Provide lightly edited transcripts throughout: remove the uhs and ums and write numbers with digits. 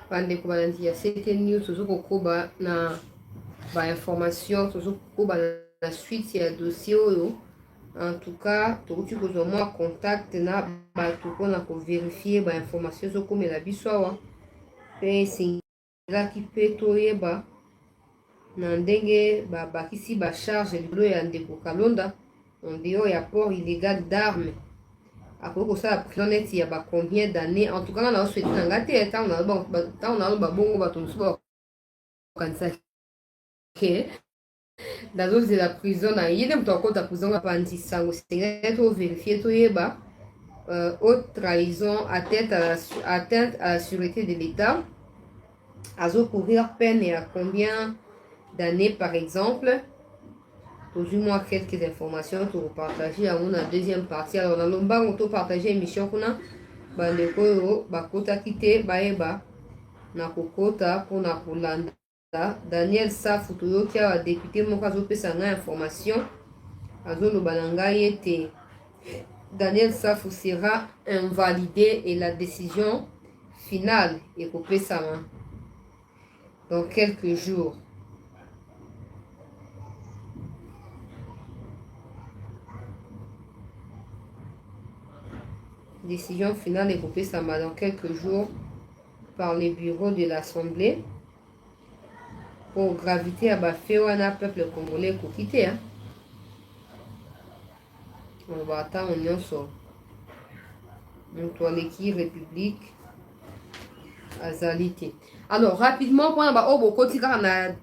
bandeko balandi ya CT News tozokokoba na information tozokokoba na suite ya dossier oyo. En tout cas tokuti kozwa mwa contact na bato mpona kovérifie information ezokomela biso awa, mpe esengelaki mpe toyeba na ndenge babakisi bacharge likolo ya ndeko Kalonda en dehors ya port illégal d'armes. Akoki kosala prison neti ya combien d'années. En tout cas na osweti na nga te ntango naloba bongo bato mosusu bakanisa ke nazozela prison na ye nde moto akota prison apandi sango. Sengeli toverifie toyeba haute trahison, atteinte à la sûreté de l'État, azokourir peine et à combien d'années par exemple. Toujours quelques informations pour partager à la deuxième partie. Alors, dans le bas, on peut partager l'émission qu'on a. Bandeko, bakota kite, baeba, na kokota, pour na kolanda. Daniel Safou, qui a député, mon cas, pesa na information. Azo lo balanga yete. Daniel Safou sera invalidé et la décision finale est coupée sa main dans quelques jours. Décision finale est coupée sa main dans quelques jours par les bureaux de l'Assemblée pour gravité à Baféwana, peuple congolais pour quitter. On va attendre on y sort. Montoualeki République Azalité. Alors rapidement pour la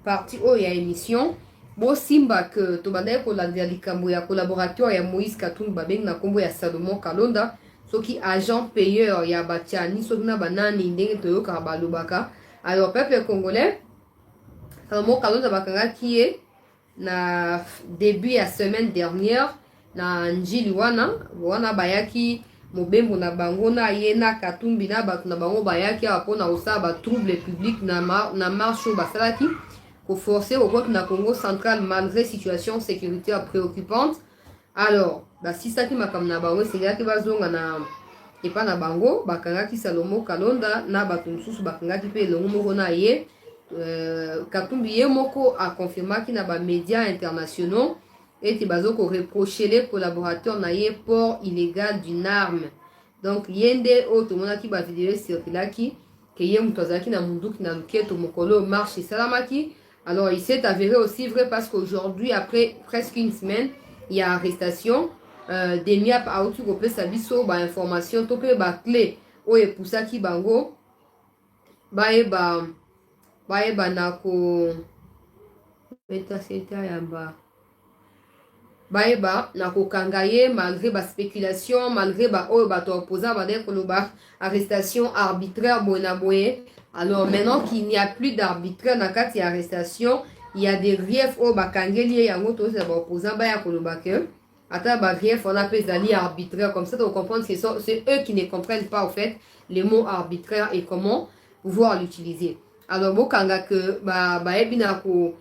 partie où il y a émission. Bon simba que tobandai ko la likambo ya collaborateur ya Moïse Katumbi babeng na kombo ya Salomon Kalonda. Soki agent payeur ya batiani soki na banani ndenge toyoka balobaka. Alors peuple congolais Salomon Kalonda bakanga qui est na début ya semaine dernière na njili wana bayaki mobembo na bango na yena Katumbi na batu na bango bayaki apona osaba trouble public na marche basalaki ko forcer au côté na Congo central malgré situation sécuritaire préoccupante. Alors si ça qui m'a comme na bango c'est que bazonga na epa na bango bakanga ki Salomon Kalonda na batu nsusu bakanga ki pe longo moko na ye. Katumbi ye moko a confirmé ki na ba médias internationaux et bazoko reprocher les collaborateurs na ye port illégal d'une arme. Donc yende o to mona ki ba vidéo circulaki que ye mutazaki na munduki na luketo mokolo marche salamaki. Alors il s'est avéré aussi vrai parce qu'aujourd'hui après presque une semaine il y a arrestation des miap a outu kopé sabiso ba information topé ba clé o e pusaki bango baeba nako beta seta yamba baeba nako kangaye malgré ba spéculation malgré ba o ba to opposant ba dès koloba arrestation arbitraire boye. Alors maintenant qu'il n'y a plus d'arbitraire dans kati arrestation, il y a des griefs au bakangeli yango to se ba opposant ba ya koloba ke ata ba grief on appelle ça arbitraire comme ça, donc comprendre que c'est eux qui ne comprennent pas en fait les mots arbitraire et comment pouvoir l'utiliser. Alors bokanga que ba ebina ko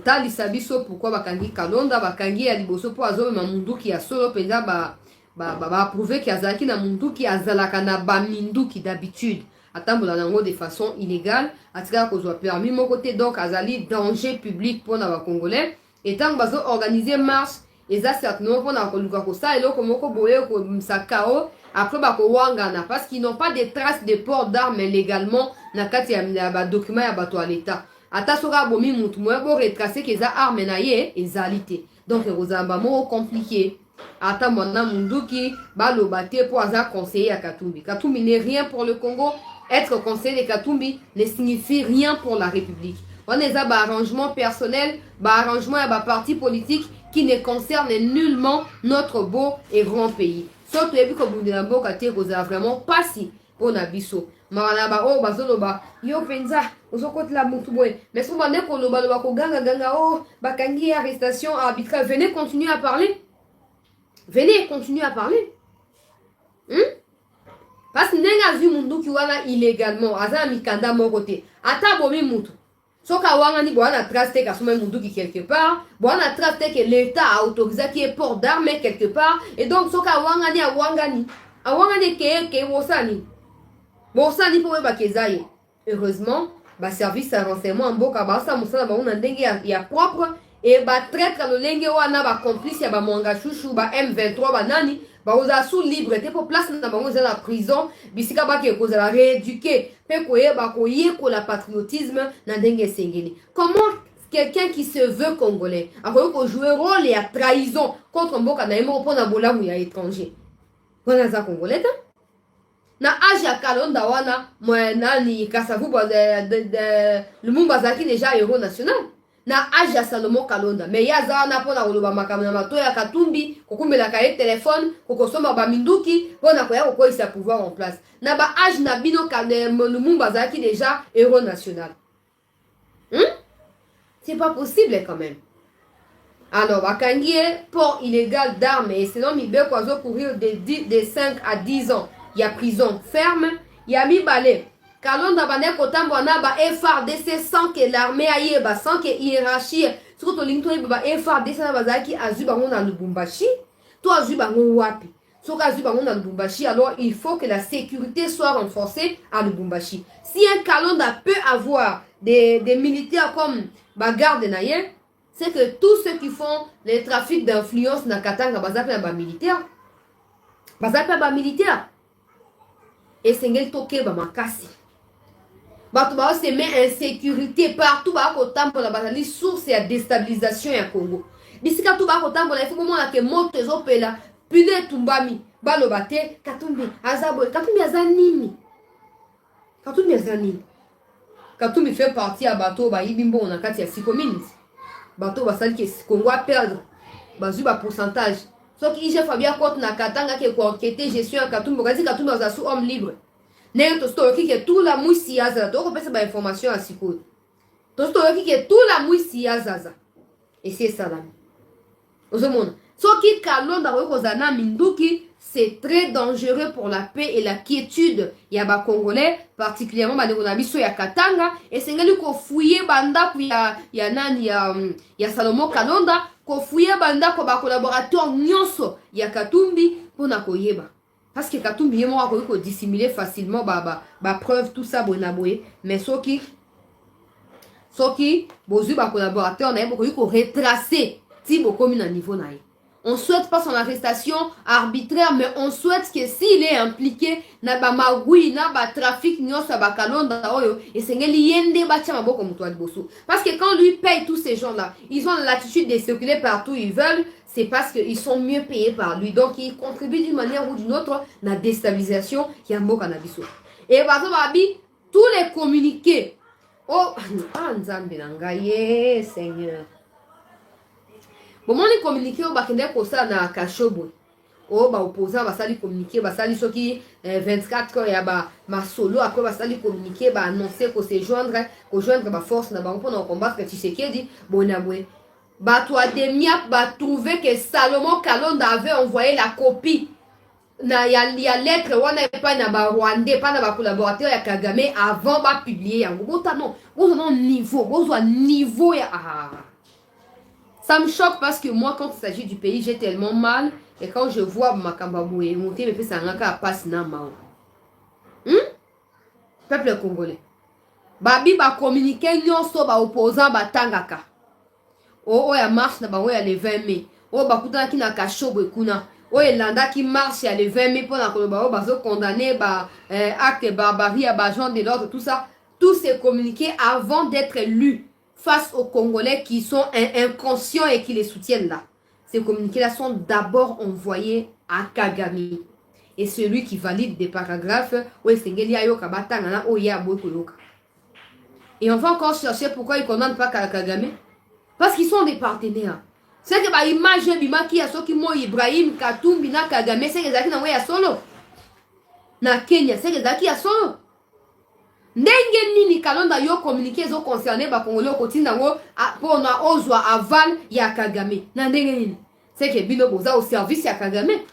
tali sabiso pourquoi bakangi Kalonda bakangi ya liboso po azo ma munduki ya solo penza ba prouver que azalaki na munduki azalaka na ba minduki d'habitude atambola nango de façon illégale atika kozwa permis mon côté, donc azali danger public pour na ba congolais et tant bazo organiser marche eza certainement pour na koluka ko sa eloko moko boye ko msakao après ba ko wangana parce qu'ils n'ont pas de traces de port d'armes légalement na kati ya ba document ya bato à l'état ata soka bomi mutu moye bo retracer que za arme na ye ezalité. Donc rozamba mo compliqué ata mona munduki baloba te po aza conseiller à Katumbi. Katumbi n'est rien pour le Congo. Être conseiller de Katumbi ne signifie rien pour la République. On a des arrangements personnels, arrangements et partis politiques qui ne concernent nullement notre beau et grand pays. Sauf que vous avez vraiment pas si pour Nabiso. Marana oh bazoloba yo penza osokote la mutuboy. Mais si vous avez koloba ko ganga oh bakangi arrestation arbitraire, venez continuer à parler. Venez continuer à parler. Parce que nenga vu munduki wana illégalement aza mikanda mokote ata bomi mutu soka wanga ni bwana traste ka soma munduki quelque part bwana traste que l'état a autorisé qu'il y ait port d'armes quelque part et donc soka wanga ni ke wosani pour ba kezaye heureusement ba service à renseignement mboka basa musala ba una ndenge ya propre et ba traître le lenge wana ba complice ya ba mwanga chouchou ba M23 ba nani ba oza sous liberté pour place na bango za la prison bisika ba ke kozala rééduquer pe koyeba koyekola patriotisme na ndenge sengeli. Comment quelqu'un qui se veut congolais a jouer rôle et à trahison contre mboka na yemo pona bolamu ya étranger wana za congolais ta na âge ya kalonda wana nani Kasavu de Lumumba zaki déjà héros national na âge ya Salomon Kalonda mais ya za wana pona koloba makambo na mato ya Katumbi kokumbela ka téléphone kokosoma ba minduki pona koya kokoisa pouvoir en place na ba âge na bino Lumumba zaki déjà héros national. C'est pas possible quand même. Alors, Bakangie, port illégal d'armes et sinon, Mibé Kwazo courir de 5 à 10 ans. Il y a prison ferme. Il y a mis balai. Kalonda Bane Kotambwana ba FRDC sans que l'armée aille, sans que hiérarchie. Surtout l'intro ba FRDC na bazaki azubango na Lubumbashi. Toi azubango wapi. Soka azubango na Lubumbashi, alors il faut que la sécurité soit renforcée à Lubumbashi. Si un Kalonda peut avoir des militaires comme Bagarde Naye, c'est que tous ceux qui font les trafics d'influence na Katanga bazapela ba militaire. Bazapela ba militaire. Et sengel toke ba makasi. Bato ba se met insécurité partout ba ko tambola bazali source ya déstabilisation ya Congo. Bisika tout ba ko tambola il faut moment que moto ezopela pile tumbami balo bate Katumbi azabo Katumbi azanini. Katumbi azanini. Katumbi fait partie à bateau ba yibimbo na kati ya 6 communes. Bateau ba sali ke Congo a perdre. Bazu ba pourcentage. So ki ije Fabia Côte na Katanga ke ko enquêter gestion ya Katumbi kazi Katumbi za sous homme libre. N'est to story ki ke tout la muisi aza to ko pesa ba information à siko. To story ki ke tout la muisi aza. Et c'est ça là. Ozomona. So ki Kalonda ko zana minduki c'est très dangereux pour la paix et la quiétude. Il y a des Congolais, particulièrement des ya Katanga, et c'est que ko fouiller banda ya nani ya Salomon Kalonda, ko fouiller banda ko ba collaborateur nyonso ya Katumbi pour na koyeba. Parce que Katumbi yemo ko dissimuler facilement ba preuve tout ça bonaboye, mais soki bozu ba collaborateur na yebo ko retracer ti bo komi na niveau na ye. On ne souhaite pas son arrestation arbitraire, mais on souhaite que s'il est impliqué na ba magui, na ba trafic nyonso ba Kalonda oyo, et c'est ngeli yende ba tia maboko muto bosso. Parce que quand lui paye tous ces gens-là, ils ont l'attitude de circuler partout ils veulent, c'est parce qu'ils sont mieux payés par lui. Donc ils contribuent d'une manière ou d'une autre à la déstabilisation ya mboka na biso. Et bazo babi tous les communiqués. Oh, nzambe na ngai, Seigneur. Bon, les communiqués au bakende kosa na kashobo. Oh, ba opposant ba sali communiquer, ba sali soki 24 heures ya ba masolo après ba sali communiquer, ba annoncer ko se joindre ba force na ba pour combattre Tshisekedi, bonabwe. Ba toi demiap ba trouver que Salomon Kalonda avait envoyé la copie na ya lettre wana pas na ba Rwandais, pas na ba collaborateur ya Kagame avant ba publier yango. Botano niveau ya Ça me choque parce que moi, quand il s'agit du pays, j'ai tellement mal. Et quand je vois Makambaboué monter, me fait ça à passe na mao. Peuple congolais. Babi ba communiquer nyonso ba opposant ba tangaka. Oh ya marche na ba ya le 20 mai. Oh ba kuta ki na kashobo kuna. Oh elanda qui marche ya le 20 mai pour na koloba ba zo condamner ba acte barbarie ba gens de l'ordre tout ça. Tout c'est communiqué avant d'être lu face aux Congolais qui sont inconscients et qui les soutiennent là. Ces communiqués-là sont d'abord envoyés à Kagame. Et celui qui valide des paragraphes, et on va encore chercher pourquoi ils ne condamnent pas Kagame. Parce qu'ils sont des partenaires. C'est que l'image de qui a ceux qui m'ont Ibrahim, Katumbi, Kagame, c'est que Zaki n'a solo. Na Kenya, c'est que Zaki a solo. Ndenge nini Kalonda yo communiqué zo concerné ba Congolais kotinda ngo pour na ozwa aval ya Kagame. Na ndenge nini? C'est que bino boza au service ya Kagame.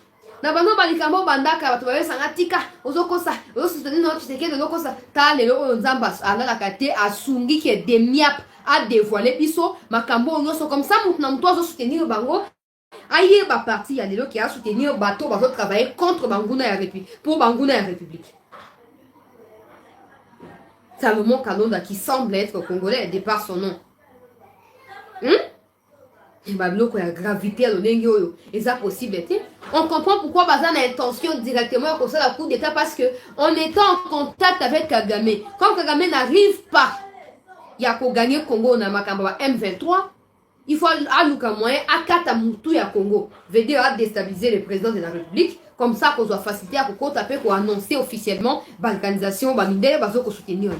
Na bano balikambo bandaka bato ba sanga tika ozokosa soutenir notre Tshisekedi de lokosa ta lelo nzamba ala la kate asungi ke demiap a dévoilé biso makambo nyonso comme ça mutu na mutu azo soutenir bango. Aye ba parti ya lelo qui a soutenir bato ba travailler contre Banguna ya République pour Banguna ya République. Salomon Kalonda qui semble être congolais de par son nom. Et Babiloko a gravité à l'Onengo. Et ça possible. On comprend pourquoi Bazan a intention directement comme ça la coup d'État parce que on était en contact avec Kagame. Quand Kagame n'arrive pas, il y a qu'au gagner Congo na Makamba M23. Il faut à moyen à Katamutu ya Congo. Veut dire à déstabiliser le président de la République. Comme ça, qu'on soit facilité à annoncer officiellement l'organisation, bazo soutenir.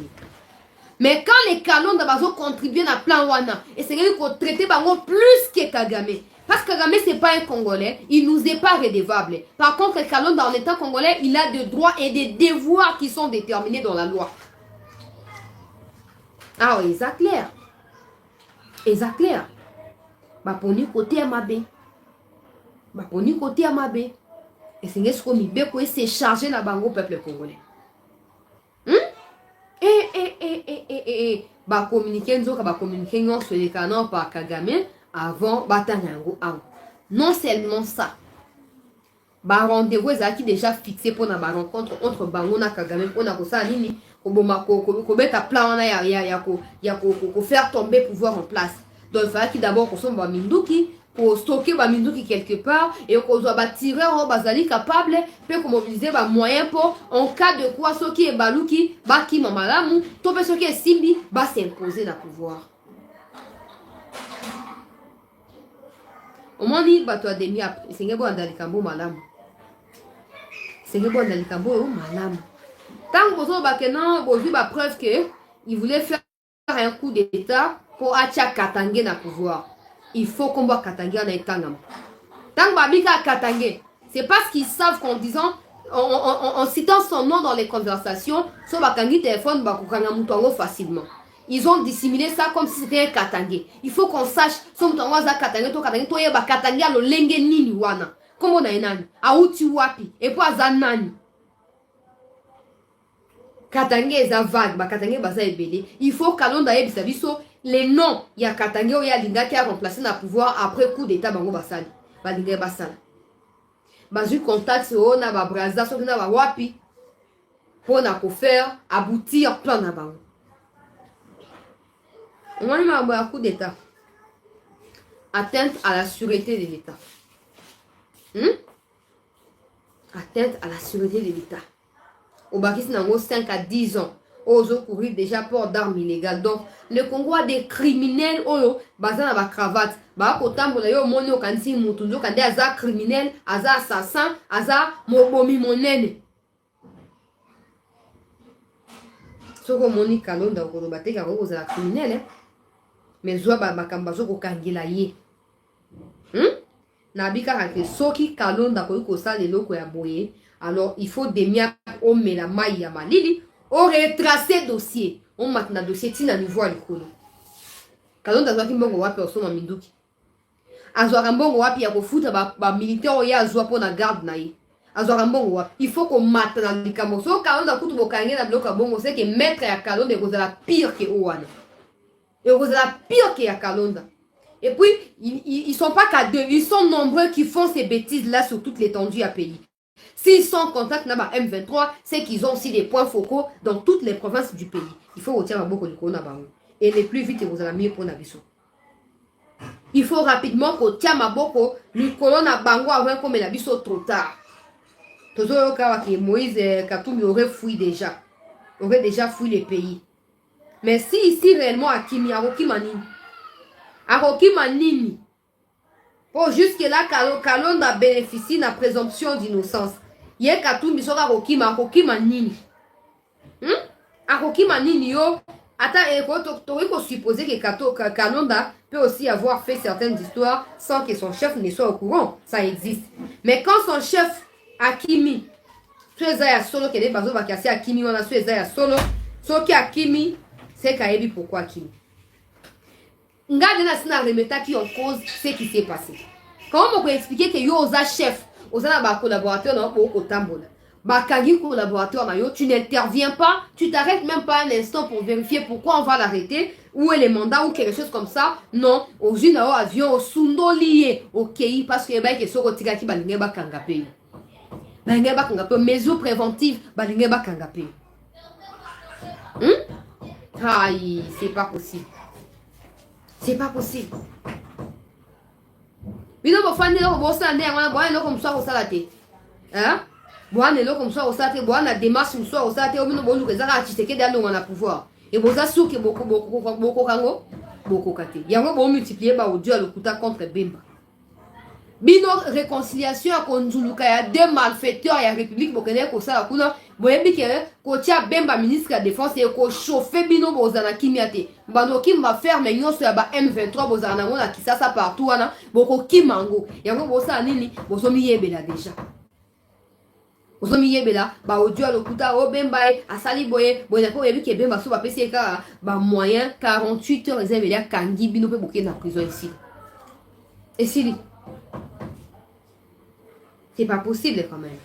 Mais quand les canons de bazo contribuent à plan wana, et c'est qu'on traiter bango plus que Kagame. Parce que Kagame c'est pas un Congolais, il nous est pas redevable. Par contre, le canon dans l'état congolais, il a des droits et des devoirs qui sont déterminés dans la loi. Ah oui, c'est clair. Et c'est clair. Bah pour nous côté Amabe. Bah pour nous côté Amabe. Et c'est ce qu'on s'est chargé dans le peuple congolais. Bah communiquer sur les canons par Kagame avant Batanyango. Non seulement ça. Bah rendez-vous qui déjà fixé pour la rencontre entre Bango et Kagame pour na kosa nini ko beta plan na ya ko faire tomber pouvoir en place. Donc il fallait d'abord qu'on soit Minduki pour stocker Minduki quelque part et qu'on soit tirer en bazali capable peut mobiliser ba moyen pour en cas de quoi ce qui est baluki ba ki mamalamu to ce qui est simbi ba s'imposer le pouvoir. Au moins ni ba to demi c'est ngebo andali kambo malamu. C'est ngebo andali kambo malamu. Tant que vous avez non, vous avez preuve que il voulait faire un coup d'État pour attirer Katangé dans le pouvoir. Il faut qu'on voit Katangé en état. Tant que Babika Katangé, c'est parce qu'ils savent qu'en disant, en citant son nom dans les conversations, sur Bakangi téléphone, Bakukanga Moutongo facilement. Ils ont dissimulé ça comme si c'était un Katangé. Il faut qu'on sache, son Moutongo za Katangé, to Katangé, to yeba Katangé a le lenge nini wana. Comment on a une Aouti wapi, et puis à Zanani. Katangé est vague, Katangé baza ebele. Il faut Kalonda ebisa biso les noms. Il y a Katangé ou il y a Linga qui a remplacé le pouvoir après coup d'état bango basali. Balinga basala. Bazu contact sur na ba braza sur na ba wapi pour na ko faire aboutir plan na bango. On a eu un coup d'état. Atteinte à la sûreté de l'État. Atteinte à la sûreté de l'État. Au Bakis nango 5 à 10 ans. Ozo courir déjà port d'armes illégales. Donc, le Congo a des criminels. Oyo, bazan na ba cravate. Ba kotambola yo moni okansi mutunzo kande aza criminel, aza assassin, aza mobomi monene. Soko moni Kalonda okoloba te ka ko za criminel. Mais zwa ba makambazo ko kangela ye. Nabika ka soki Kalonda ko sa le loko ya boye. Alors, il faut des miens au Melamaï ya Malili, au retracer dossier. On maintenant dossier tina niveau à l'école. Kalonda zwa kimbongo wapi osoma minduki. Azwa rambongo wapi ya kofuta ba militaire ya azwa pona garde na ye. Azwa rambongo wapi. Il faut qu'on mate na likamo. So Kalonda kutu bokange na bloka bongo c'est que maître ya Kalonda est la pire que Owana. Et la pire que ya Kalonda. Et puis ils sont pas qu'à deux, ils sont nombreux qui font ces bêtises là sur toute l'étendue à pays. S'ils sont en contact avec M23, c'est qu'ils ont aussi des points focaux dans toutes les provinces du pays. Il faut retirer beaucoup de coronavirus. Et les plus vite, vous allez mieux pour Nabiso. Il faut rapidement qu'on tienne Maboko, le coronavirus avant qu'on mette Nabiso trop tard. Tout le cas que Moïse Katoumi aurait fui déjà. Aurait déjà fui les pays. Mais si ici réellement Akimi, Aroki Manini, pour jusque-là, Kalonda bénéficie de la présomption d'innocence. Il y a Katoumi sur Aroki Manini. Aroki Manini, yo. Attends, il faut supposer que Kalonda peut aussi avoir fait certaines histoires sans que son chef ne soit au courant. Ça existe. Mais quand son chef, Akimi, solo, qui est bazo bakasi Akimi, on a solo, so qui Akimi, c'est Kaebi pourquoi Akimi. Ngade na remeta qui en cause ce qui s'est passé. Comment on peut expliquer que yo osa chef, osa na collaborateur dans au tambola. Bakagi collaborateur na yo, tu n'interviens pas, tu t'arrêtes même pas un instant pour vérifier pourquoi on va l'arrêter, où est les mandats ou quelque chose comme ça. Non, au juna au avion au sundo lié au kei parce que ba ke soko tika ki balinge ba kangape. Balinge ba kangape mesures préventives balinge ba kangape. Aïe, c'est pas possible. C'est pas possible. Bino bofandi lo bosa ndé ngwana boa no comme ça au salate. Hein? Boa no comme ça au salate, boa na démarche so au salate o bino bolu ke zaka Tshisekedi alo ngwana pouvoir. Et boza souki boko kango boko kate. Yango bo multiplier ba audio lokuta contre Bemba. Bino réconciliation à konzuluka ya deux malfaiteurs ya République bokene ko sala kuna boyebi ke ko tia Bemba ministre de la défense et ko chauffer bino bozana kimiate bano kimba ferme nyonso ya ba M23 bozana ngona kisasa partout wana boko kimango yango bosa nini bosomi yebela déjà bosomi yebela ba audio lokuta o Bemba asali boye boye ko yebi ke Bemba so ba pesi ka ba moyen 48 heures ezebela kangi bino pe boke na prison ici et si c'est pas possible quand même.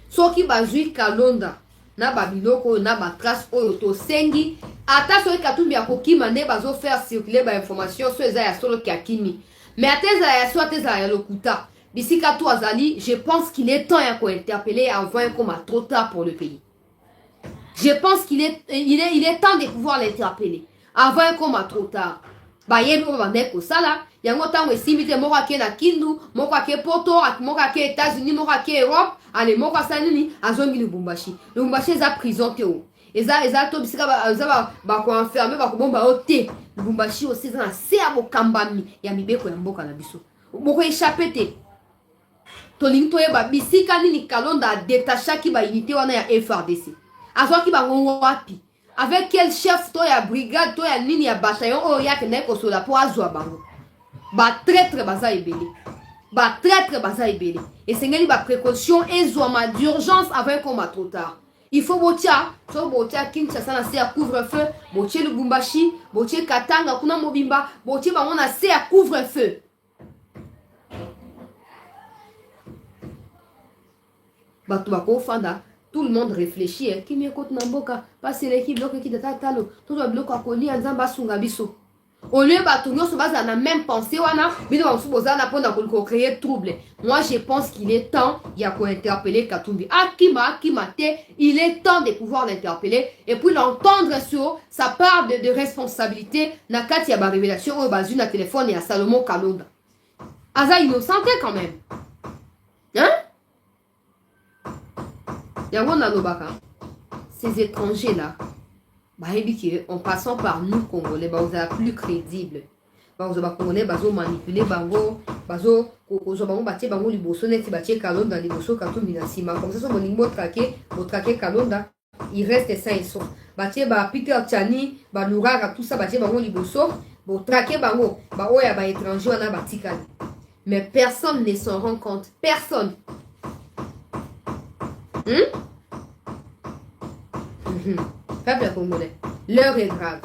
Soki bazui kalonda na babiloko na ba trace oyo to sengi ata soki katumbi ya kokima nde bazo faire circuler ba information so eza ya solo kakimi. Mais ateza ya so ateza ya lokuta. Bisika to azali, je pense qu'il est temps ya ko interpeller avant comme trop tard pour le pays. Je pense qu'il est il est temps de pouvoir l'interpeller avant comme trop tard. Ba yebi ko bande ko sala yango tango esimbi te moko ake na Kindu moko ake Poto moko ake États-Unis moko ake Europe ale moko asali nini azongi Lubumbashi eza prison te o eza to bisika ba ko enfermer ba ko bomba o te Lubumbashi aussi eza na se ya bokambami ya mibeko ya mboka na biso boko échapper te tolingi toyeba bisika nini Kalonda détachaki ba unité wana ya FRDC azwaki bango wapi. Avec quel chef to ya brigade to ya nini ya bataillon o ya kene ko sola po azwa bango ba traître baza ebele ba traître baza ebele et sengeli ba précaution ezwama d'urgence avant qu'on trop tard. Il faut botia so botia Kinshasa na se ya couvre-feu botie Lubumbashi botie Katanga kuna mobimba botie bango na se ya couvre-feu. Bato bako fanda. Tout le monde réfléchit, qui m'écoute Namboka, parce que l'équipe bloque qui est talo, tout le bloc à coller en zamba sungabiso. Au lieu de tout se base dans la même pensée, wana, mais on se pose à la pour créer trouble. Moi, je pense qu'il est temps, il y a quoi interpeller Katumbi. Akimate, il est temps de pouvoir l'interpeller et puis l'entendre sur sa part de responsabilité. Nakati y a ba révélation au basu na téléphone et à Salomon Kalonda. Aza innocenté quand même. Hein? Ces étrangers là, en passant par nous Congolais, on est plus crédibles. On est Congolais, on manipuler bango, bazo kokozo bango batie bango liboso neti batie Kalonda liboso katumbi na sima. Comme ça, on lingo traquer Kalonda, il reste sain et sauf. Batie ba Peter Tchani, ba Lourara, tout ça batie bango liboso, bo traquer bango, ba oya ba étranger on a batikali. Mais personne ne s'en rend compte, personne. Peuple congolais, l'heure est grave.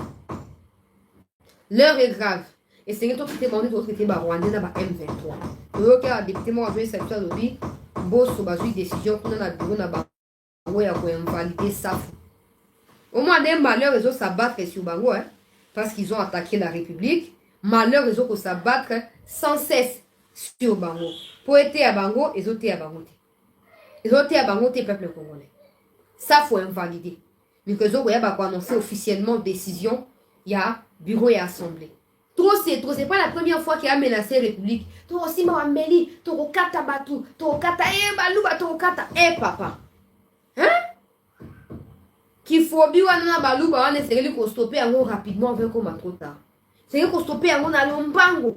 L'heure est grave. Et c'est que toi qui t'es demandé d'autres qui Rwandais dans M23. Donc, député moi avec cette histoire de vie, boss sur une décision qu'on a bureau na ba ouais à invalider ça. Au moins des malheurs ils ont s'abattre sur bango parce qu'ils ont attaqué la République. Malheur ils ont s'abattre sans cesse sur bango. Pour être à bango, ils ont été à bango. Ils ont été à bango peuple congolais. Ça faut invalider. Mais que vous avez annoncé officiellement décision, il y a bureau et assemblée. Trop c'est trop, c'est pas la première fois qu'il a menacé la République. Trop aussi ma meli, trop kata batu, trop kata baluba, trop kata papa. Hein? Qu'il faut bien na baluba, on essaie de stopper rapidement avec comme trop tard. C'est que stopper na lombango.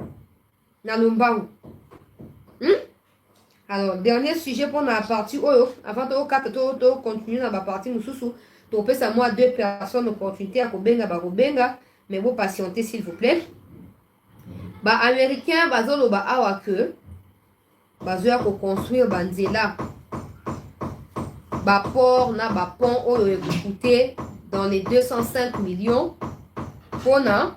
Na lombango. Alors, dernier sujet pour la partie avant de continuer dans la partie nous sous tu peux ça moi deux personnes opportunité à Kobenga mais vous patientez s'il vous plaît. Ba américain bazolo ba awa que bazoya ko construire banzela ba port na ba pont oyo coûté dans les 205 millions on a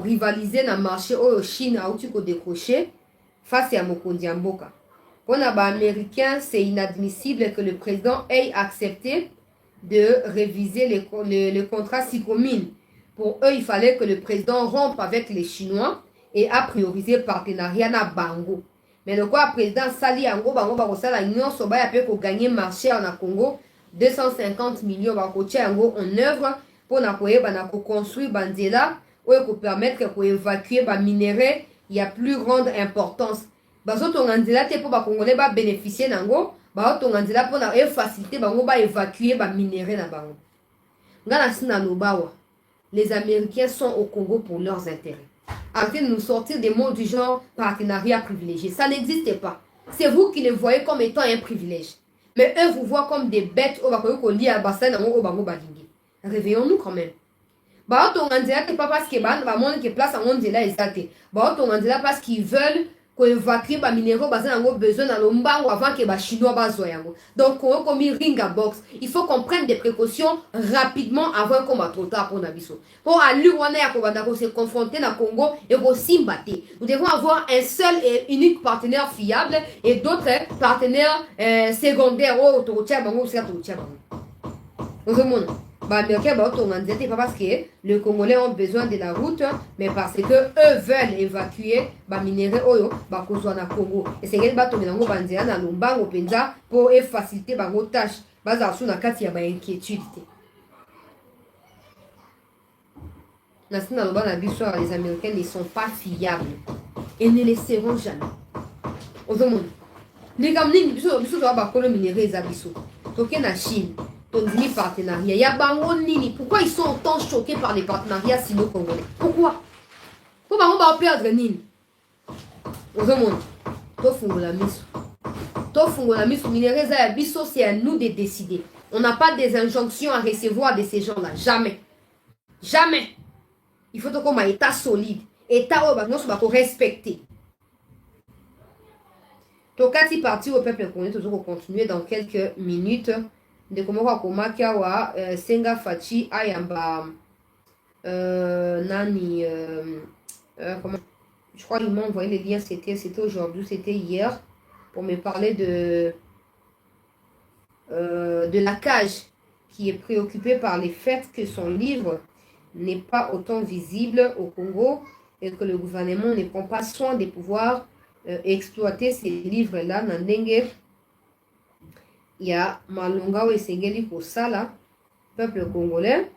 rivaliser dans le marché au Chine a outil décroché face à Mokondi Mboka. Pour les Américains, c'est inadmissible que le président ait accepté de réviser le contrat Sycomine. Pour eux, il fallait que le président rompe avec les Chinois et a priorisé le partenariat na Bango. mais le quoi président sali yango bango bakosala nyonso baya pe ko gagner marché na Congo 250 millions bakotia yango en œuvre pour na koyeba na ko construire banzela oyo ko permettre ko évacuer ba minerais il y a plus grande importance bazotonga nzela te po ba congolais ba bénéficier nango baotonga nzela po na faciliter bango ba évacuer ba minerais na bango ngana sina lobawa les Américains sont au Congo pour leurs intérêts. Arrêtez de nous sortir des mots du genre partenariat privilégié. Ça n'existe pas. C'est vous qui les voyez comme étant un privilège. Mais eux vous voient comme des bêtes au Bakoyo lié à Bassin au Bango Balingi. Réveillons-nous quand même. Bah, ton andela, c'est pas parce que bah, monde qui place en ondela exacté. Bah, ton andela parce qu'ils veulent qu'on évacue les minéraux basés en besoin dans l'ombango avant que les Chinois basoyango. Donc, comme il ring à box, il faut qu'on prenne des précautions rapidement avant qu'on va trop tard pour Nabiso. Pour aller on est se confronter dans le Congo et aussi battre. Nous devons avoir un seul et unique partenaire fiable et d'autres partenaires secondaires. Oh, tu tiens bango, c'est tu tiens bango. Bah, Américains, bah, pas parce que les Congolais ont besoin de la route, mais parce que eux veulent évacuer bah, minéraux oyo, bah, qu'on soit dans le Congo. Et c'est qu'ils battent dans banzia dans l'ombango penza pour faciliter bah, nos tâches. Bah, ça sous na kati ya bah inquiétude. Dans les Américains ne sont pas fiables et ne le seront jamais. Aux monde. Les gamins, biso doit bah colo minéraux les abisso. Toké na Chine. Partenariat. Il y a bango nini. Pourquoi ils sont autant choqués par les partenariats sino-congolais? Pourquoi? Pourquoi on va perdre nini? Aux monde. Tofungola miso. Tofungola miso. Minéraux à biso, c'est à nous de décider. On n'a pas des injonctions à recevoir de ces gens-là. Jamais. Jamais. Il faut qu'on ait un état solide. État où nous sommes respecter. Donc, quand il parti au peuple congolais, toujours continuer dans quelques minutes. De comment wakomakia wa senga fachi ayamba nani comment je crois qu'ils m'ont envoyé les liens, c'était aujourd'hui, c'était hier pour me parler de la cage qui est préoccupée par les faits que son livre n'est pas autant visible au Congo et que le gouvernement ne prend pas soin de pouvoir exploiter ces livres-là dans Ndenge. Il y a Malonga et Sengeli pour ça là, peuple congolais.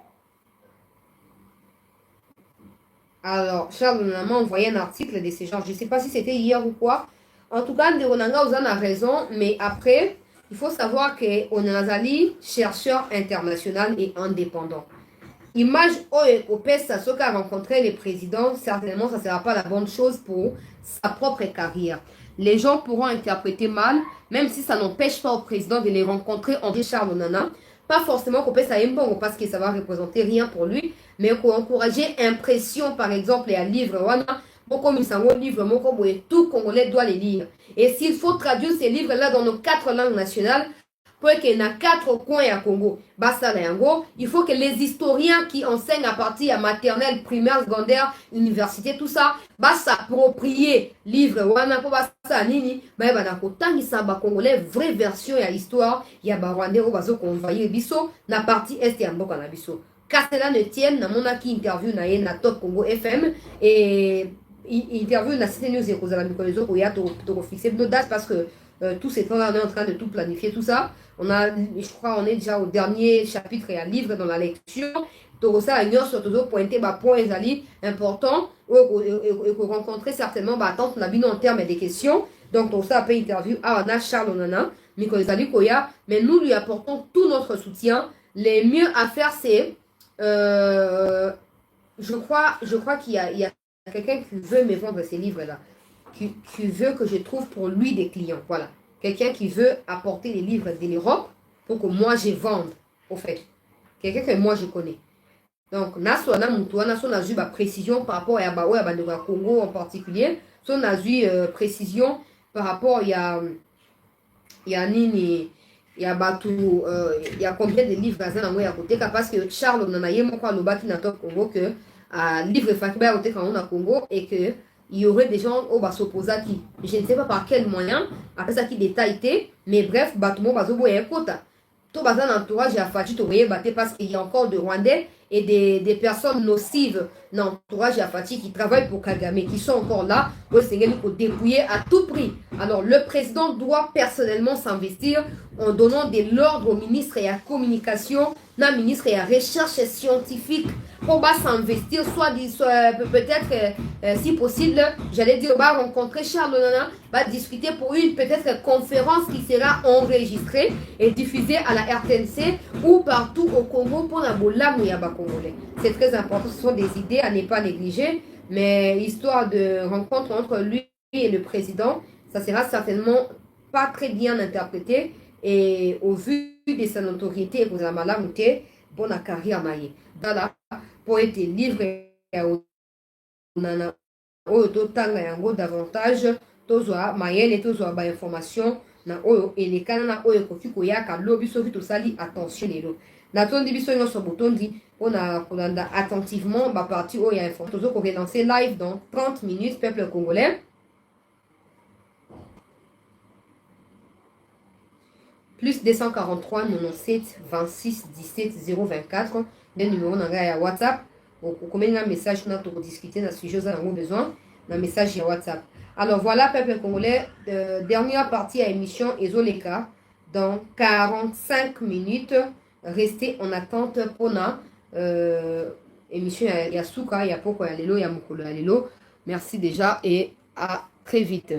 Alors, Charles m'a envoyé un article de ce genre. Je ne sais pas si c'était hier ou quoi. En tout cas, Nderonanga vous en a raison. Mais après, il faut savoir qu'on est un chercheur international et indépendant. Image Opesa Soka a rencontré les présidents, certainement ça ne sera pas la bonne chose pour sa propre carrière. Les gens pourront interpréter mal, même si ça n'empêche pas au président de les rencontrer en Charles Nana. Pas forcément qu'on passe à Mbongo parce que ça va représenter rien pour lui, mais qu'on encourager impression, par exemple, et à livre, comme il livre, tout Congolais doit les lire. Et s'il faut traduire ces livres-là dans nos 4 langues nationales, pour qu'il y ait 4 coins à Congo, il faut que les historiens qui enseignent à partir à maternelle, primaire, secondaire, université, tout ça, s'approprier livre wana pour ça nini, mais ça congolais vraie version à l'histoire, il y a Rwandais au bazo convoyer biso na partie est et mboka na biso. Car cela ne tienne na monaki interview na Top Congo FM et interview na Cité News et Rosala Mikolezo pour y to fixer nos dates parce que tous ces temps-là, on est en train de tout planifier, tout ça. Je crois, on est déjà au dernier chapitre et à livre dans la lecture. Donc, ça, on a surtout pointé point important et rencontrer certainement tant on a bien en termes des questions. Donc, tout ça, après interview, on a Charles Onana, Mikolzali Koya, mais nous lui apportons tout notre soutien. Le mieux à faire, c'est, je crois qu'il y a quelqu'un qui veut me vendre ces livres-là. Qui veut que je trouve pour lui des clients. Voilà. Quelqu'un qui veut apporter les livres de l'Europe pour que moi je vende, au fait. Quelqu'un que moi je connais. Donc, Naso a eu précision par rapport à Congo en particulier. On a eu précision par rapport il y a Nini, il y a combien de livres à côté parce que Charles on a eu mon quoi le bâti na Congo que livre Fakba à côté quand on a Congo et que il y aurait des gens au s'opposer à qui. Je ne sais pas par quel moyen, après ça qui détaillé, mais bref, Batumo Bazobo et un quota. Tout bazan entourage à Fati Touré batté parce qu'il y a encore de Rwandais et des personnes nocives dans l'entourage Yafati qui travaillent pour Kagame, qui sont encore là pour dépouiller à tout prix. Alors le président doit personnellement s'investir en donnant de l'ordre au ministre et à la communication, au ministre et à la recherche scientifique pour s'investir, soit peut-être si possible, j'allais dire, va rencontrer Charles Nana, va discuter pour une peut-être conférence qui sera enregistrée et diffusée à la RTNC ou partout au Congo pour la Mouillaba congolais. C'est très important, ce sont des idées à ne pas négliger, mais histoire de rencontre entre lui et le président, ça sera certainement pas très bien interprété et au vu de sa notoriété, vous avez mal à bonne carrière maillée. Voilà, pour être livré au nana oyo totanga yango davantage tozwa mayele tozwa ba information na oyo elekana na oyo koki koyaka lobi soki tosali attention lelo natondi biso nyonso botondi mpona kolanda attentivement baparti oyo ya information tozo korelancer live dans 30 minutes peuple congolais plus 243 97 26 17 024 le numéro na ngai ya WhatsApp okomeli un message pour discuter dans sujet oyo yango besoin un message sur WhatsApp. Alors voilà peuple congolais, dernière partie à émission ezoleka dans 45 minutes. Restez en attente pour la émission ya suka ya poko ya lelo ya mokolo ya lelo. Merci déjà et à très vite.